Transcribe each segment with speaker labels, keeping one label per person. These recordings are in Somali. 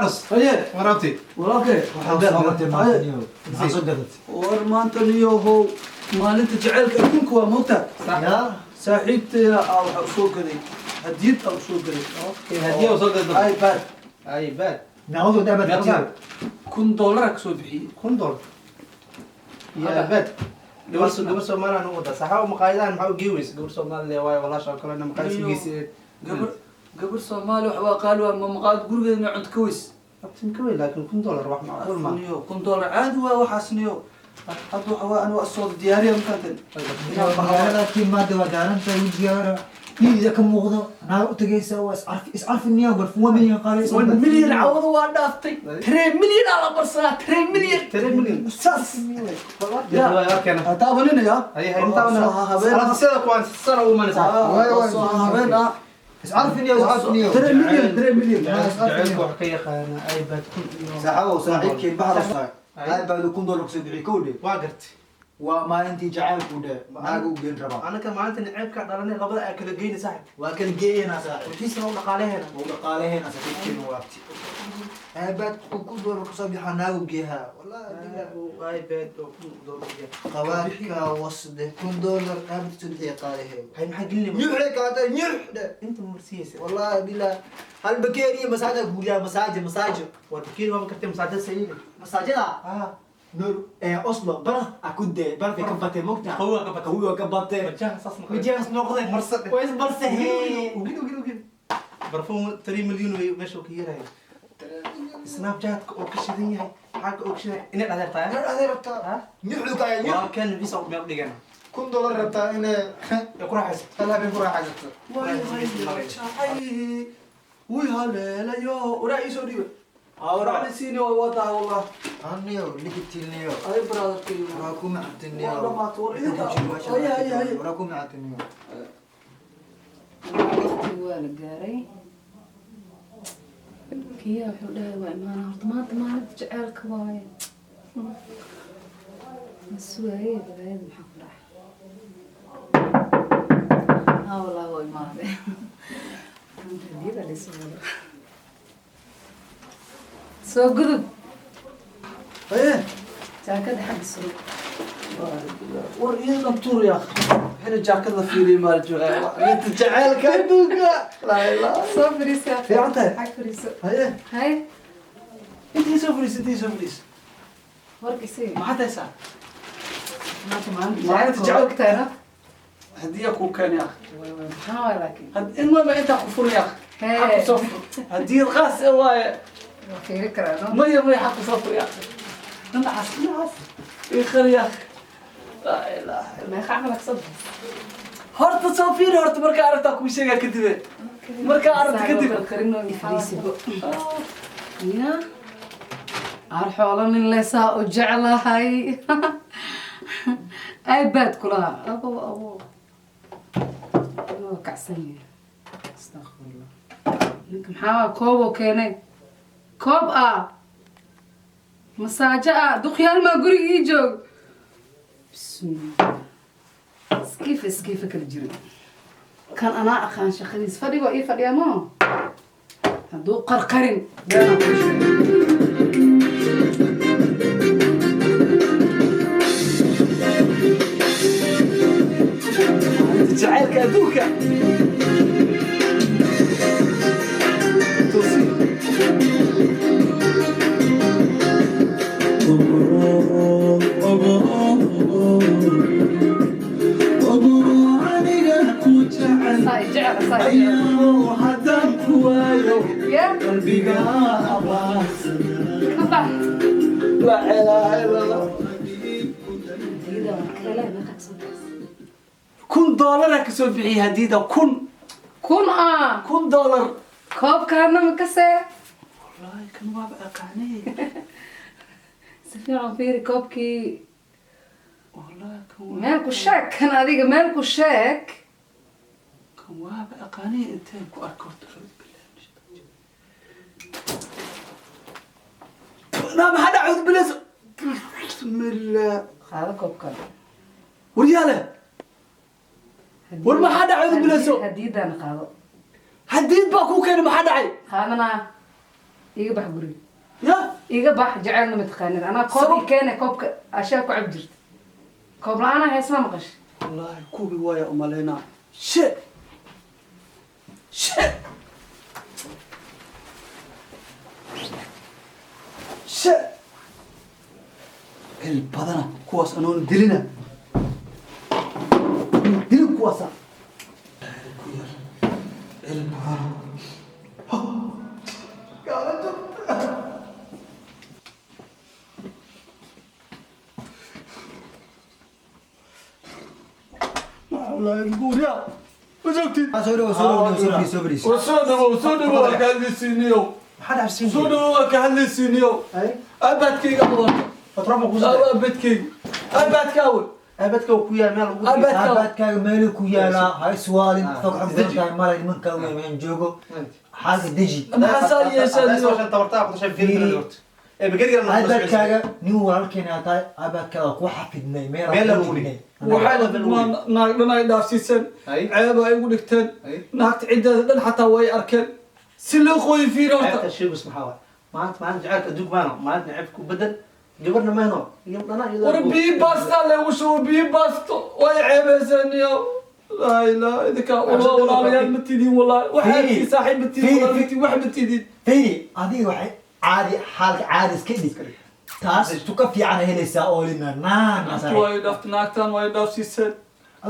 Speaker 1: عبس
Speaker 2: هيا
Speaker 1: مرابتي
Speaker 2: اوكي
Speaker 1: صوبتي ما صدقت
Speaker 2: ورمانت اليوهو ما انت جعلك اكونك وموتى
Speaker 1: يا
Speaker 2: صاحبتي او سوق لي هديت او سوق لي
Speaker 1: اوكي هديه وصدقت
Speaker 2: ايباد
Speaker 1: ايباد نعوذ دابا كثير
Speaker 2: كن دولارك سو بحي
Speaker 1: كن دولار يا بد قبل سومالا نوضة صحا ومقايدان محاو جيويس قبل سومالا واي والله شاكر انا مقايس جيسي
Speaker 2: قبل صومالي وحوا قالوا اما مقاد قرقنا عند كويس
Speaker 1: ابتم كوي لكن كن دولار واحد معقول ما
Speaker 2: كن دولار عاد وحاسنيو حطوا حوا انا الصوت دياري مكانتن
Speaker 3: لكن ما دوا دارن تاي زيارة إذا كم مغضى أنا تجيس اسعرف النيابة فهو مليون قال
Speaker 2: مليون عوض وادافتي 3 مليون على برصة 3 مليون
Speaker 1: 3 مليون
Speaker 2: ساس
Speaker 1: يا كان
Speaker 2: تابنين يا
Speaker 1: هي انت انا سيدك وان سنه وما نسى
Speaker 3: اسعرف النيابة اسعرف النيابة
Speaker 2: 3 مليون 3 مليون
Speaker 1: جعلك وحكي خانا اي بات
Speaker 3: ساعة صاحبك البحر الصايع هاي بعد كون دولار كسبعي كودي
Speaker 1: واقرت
Speaker 3: وما أنت جعلك وده ناقو بين ربع
Speaker 1: انا كمان انت نعيب كدرني لبدا اكل جيني صاحب
Speaker 3: وكان جينا صاحب
Speaker 1: وحيس لو دقاله هنا
Speaker 3: وقال هنا سكتين وقتي هاي بعد كون دولار كسبعي ناقو جيها والله
Speaker 1: اي بات دولار
Speaker 3: قواك وصده كون دولار أبد تبدي قاله
Speaker 1: هاي محق لي
Speaker 3: نيوحك هذا نيوح ده
Speaker 1: انت مرسيس
Speaker 3: والله بالله هالبكيرية مساجد قولها مساجد
Speaker 1: وبكير ما كنت مساعده سيدي
Speaker 3: مساجدها نور أصلا برا أكود برا في كبتة مقطع هو كبتة مجهز نقطة
Speaker 1: مرصد
Speaker 3: كويس برسه
Speaker 1: وكده برفون 3 مليون ومشوا كيرا سناب شات اوكشدين هاي حاجه اوكشدين ان هذا
Speaker 3: هذا ربطة نحلو كاي نحلو
Speaker 1: كان في صوت ما دغنا
Speaker 3: كم دولار ربطة إنه
Speaker 1: يقرا حس
Speaker 3: هلا بيقرا حاجة
Speaker 2: وي هلا يو ورئيس وديب
Speaker 3: أورا
Speaker 2: راح نسيني ووضع والله
Speaker 3: أنيو لقيت النيو
Speaker 2: اي برادر كيلو
Speaker 3: وراكم معت النيو
Speaker 2: والله ما توري هي
Speaker 3: وراكم معت النيو
Speaker 4: waqti waa la gaaray kiyaa wuxuu dhahay waa imaana horta maanta maalinta jaceylka waaye masuwaye balaayada maxaa ku dhacay wallaahi waa imaaday hadiyada laysu wado soo gudub
Speaker 2: ايه
Speaker 4: jaakada xagga surug
Speaker 2: ورينا نطور يا اخي احنا جاكيت فيلي مال جوع انت جعلك ادوك لا لا
Speaker 4: soo fariisa
Speaker 2: في عطيه
Speaker 4: xag fariiso
Speaker 2: هي
Speaker 4: hay
Speaker 2: انت سوفريس انت سوفريس
Speaker 4: warkisii
Speaker 2: ما حد يسال
Speaker 4: ما
Speaker 2: أنت جعلك
Speaker 4: تانا
Speaker 2: هديه كوكان يا اخي
Speaker 4: maxaa waay laakiin
Speaker 2: المهم انت كفر يا اخي حق صفر هديه الغاس واي
Speaker 4: waa fiiri karaa no
Speaker 2: مية حق صفر يا اخي انا عاس يخر يا اخي لا اله الا
Speaker 4: meeqa camalak soo
Speaker 2: هرت صافير هرت مركا عرفت كل شيء كدبه مركا عرفت كدبه
Speaker 4: karinoo fariisibo ya ar xoolo nin leesaa u jeclahay ay baad kulaha abo waa kacsan yahay astaqfirullah ninka maxaa kooboo keenay koob ah masaajo ah duqyaal maa guriga ii joog bismillah iskiifa kala jiro kan anaa aqaan shaqadiis fadhigoo ii fadhiya moo hadduu qarqarin beenaan kuu sheegay
Speaker 2: جعلك ادوك لا اله الا الله كن دولار كسو بixi hadida kun دولار
Speaker 4: koobkaana ma kasee
Speaker 2: والله كان ما بقى قاني
Speaker 4: si fiican fiiri koobkii
Speaker 2: والله كان
Speaker 4: meel ku sheeg kan adiga meel ku sheeg
Speaker 2: كان ما بقى قاني انت كو اركض انا ما حدا اعوذ بالله بسم الله
Speaker 4: qaado koobkan
Speaker 2: ورياله والما حدا اعوذ بالله
Speaker 4: hadiidana qaado
Speaker 2: حديد باكو كان ما حدا عي
Speaker 4: qaadanaa iga bax guriga
Speaker 2: يا
Speaker 4: iga bax jaceelna mataqaanid anaa koob keena koobka ashaa ku cab jirta koob la-aana heesma maqash
Speaker 2: والله كوبي وايا أمالينا شيء شيء شيء البدنة كواس أنا دلنا دلنا كواسا البدنة والله نقول يا وزوجتي
Speaker 3: سوري
Speaker 2: وصدوا كان لسينيو
Speaker 1: maxaa dhacsiin
Speaker 2: صدوا كان لسينيو
Speaker 1: ay
Speaker 2: أبدكي قبل
Speaker 1: fatrama ku soo
Speaker 2: أبدكي أبدك أول
Speaker 1: abadka ku yaal meel ugu
Speaker 2: Abad-
Speaker 3: aabadkaaga meeluu ku yaalaa ha iswaalin fogxogdantahay malay nimanka weyn joogo xaaga deji
Speaker 2: أنا حصل يسأل
Speaker 1: عشان tabartaa ku dhashay fiirina horta ee bagariga la
Speaker 3: aabadkaaga nin walaalkeena tahay aabadkaaga ku xafidnay meel
Speaker 1: Meel lagu dhigay.
Speaker 2: naagdhan ay dhaafsiisan
Speaker 1: Ay.
Speaker 2: ceeb ay igu dhigteen
Speaker 1: Ay.
Speaker 2: naagta ciddeeda dhan xataa way arkeen si loo qooyi fiiri horta
Speaker 1: Ceebka shay bas maxaa waay maanta jacaylka dug baano maanta ceeb ku bedel gabarna meeno iyo dhana iyo
Speaker 2: war bii baasta leegu shubo bii baasto way ceebeyseen iyo laa ilaa idinka wallah walaalayaal ma tidin wallahi waxaadkii saaxiib ma tidin wallah ma tidin wax ma tidin
Speaker 3: fayri adiga waxay caadi xaalka caadi iska dhig taas tuka fiican helaysaa oo lina naan
Speaker 2: way dhaft naagtan way dhaafsiiseen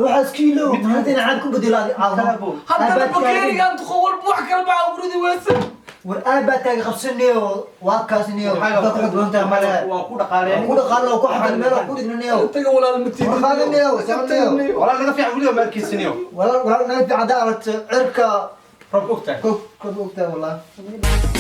Speaker 3: waxaa iskiilo maantayna caad ku bedelaadi
Speaker 1: Kalaabo.
Speaker 2: haddana bakeerigaan tuqowal wax kale baa uridi weysan
Speaker 3: war aabadkaaga qabsanayo waa kaasinayo dadka xogdantahay male
Speaker 1: waa ku dhaqaaleen
Speaker 3: ku dhaqaalo ku xafid meel ku dhignanayo
Speaker 2: intaga walaal ma tidin
Speaker 3: warqaadanayo sabnayo
Speaker 1: wala naga fiican waliba ma arkiisaniyo
Speaker 3: walaal naga fiican daa aragta cirka
Speaker 1: rab ogtahay
Speaker 3: kog ogtahay wallahi